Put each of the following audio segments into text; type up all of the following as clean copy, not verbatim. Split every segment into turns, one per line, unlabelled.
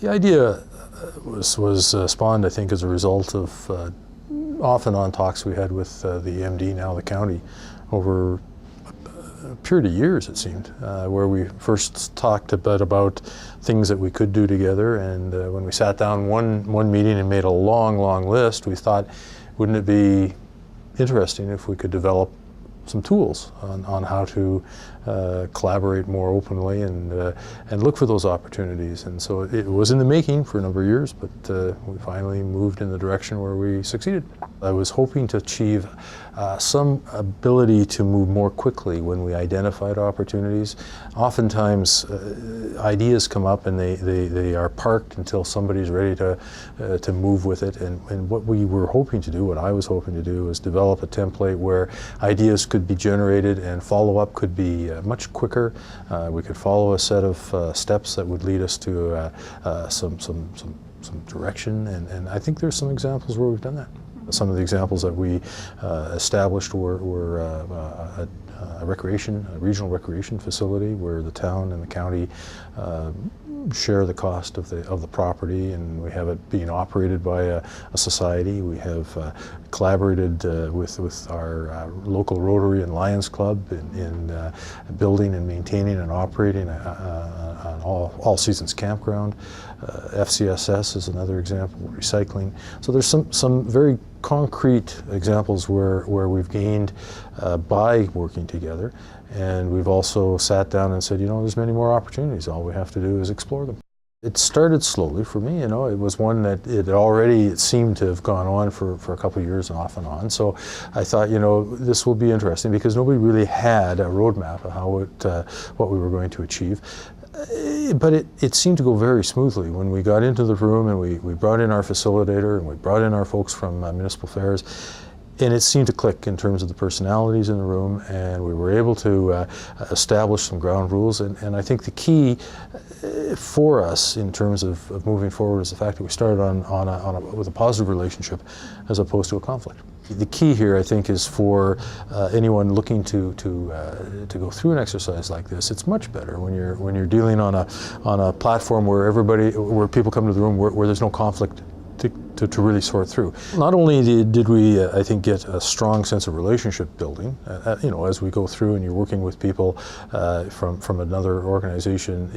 The idea was spawned, I think, as a result of off and on talks we had with the MD, now the county, over a period of years, it seemed, where we first talked about things that we could do together. And when we sat down one meeting and made a long list, we thought, wouldn't it be interesting if we could develop some tools on how to collaborate more openly and look for those opportunities. And so it was in the making for a number of years, but we finally moved in the direction where we succeeded. I was hoping to achieve some ability to move more quickly when we identified opportunities. Oftentimes ideas come up and they are parked until somebody's ready to move with it. And what we were hoping to do, what I was hoping to do, was develop a template where ideas could be generated and follow-up could be much quicker. We could follow a set of steps that would lead us to some direction, and I think there's some examples where we've done that. Some of the examples that we established were a regional recreation facility where the town and the county share the cost of the property, and we have it being operated by a society. We have collaborated with our local Rotary and Lions Club in building and maintaining and operating an all seasons campground. FCSS is another example, recycling. So there's some very concrete examples where we've gained by working together. And we've also sat down and said, there's many more opportunities. All we have to do is explore them. It started slowly for me, It was one that it seemed to have gone on for a couple of years off and on. So I thought, this will be interesting because nobody really had a roadmap of how what we were going to achieve. But it seemed to go very smoothly when we got into the room and we brought in our facilitator and we brought in our folks from municipal affairs. And it seemed to click in terms of the personalities in the room, and we were able to establish some ground rules. And I think the key for us in terms of moving forward is the fact that we started with a positive relationship as opposed to a conflict. The key here, I think, is for anyone looking to go through an exercise like this. It's much better when you're dealing on a platform where people come to the room where there's no conflict to really sort through. Not only did we, I think, get a strong sense of relationship building, as we go through and you're working with people from another organization,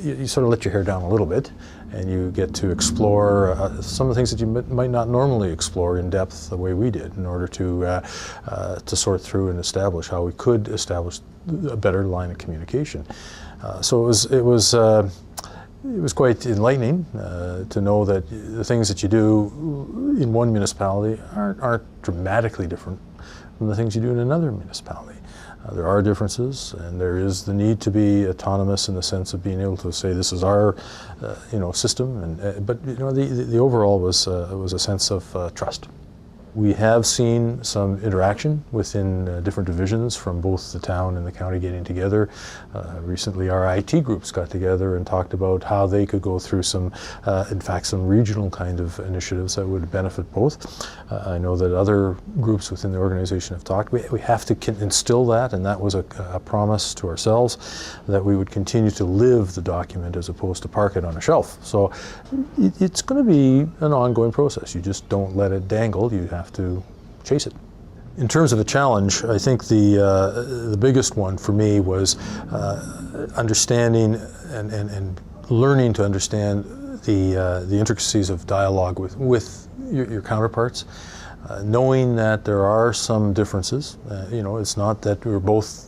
you sort of let your hair down a little bit and you get to explore some of the things that you might not normally explore in depth the way we did in order to sort through and establish how we could establish a better line of communication. So it was quite enlightening to know that the things that you do in one municipality aren't dramatically different from the things you do in another municipality. There are differences, and there is the need to be autonomous in the sense of being able to say this is our, system. But the overall was a sense of trust. We have seen some interaction within different divisions from both the town and the county getting together. Recently our IT groups got together and talked about how they could go through some regional kind of initiatives that would benefit both. I know that other groups within the organization have talked. We have to instill that, and that was a promise to ourselves that we would continue to live the document as opposed to park it on a shelf. So it's going to be an ongoing process. You just don't let it dangle. You have to chase it. In terms of a challenge, I think the biggest one for me was understanding and learning to understand the intricacies of dialogue with your counterparts, knowing that there are some differences. It's not that we're both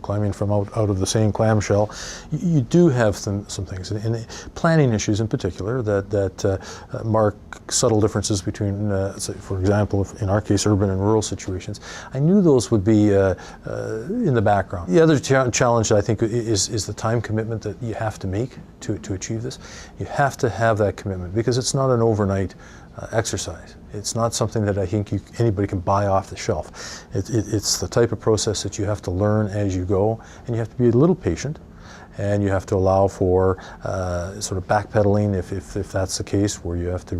climbing from out of the same clamshell. You do have some things, and planning issues in particular that mark subtle differences between, say, for example, in our case, urban and rural situations. I knew those would be in the background. The other challenge, I think, is the time commitment that you have to make to achieve this. You have to have that commitment because it's not an overnight exercise. It's not something that I think anybody can buy off the shelf. It's the type of process that you have to learn as you go, and you have to be a little patient, and you have to allow for sort of backpedaling if that's the case, where you have to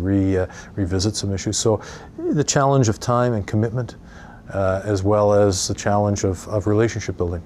revisit some issues. So the challenge of time and commitment, as well as the challenge of relationship building.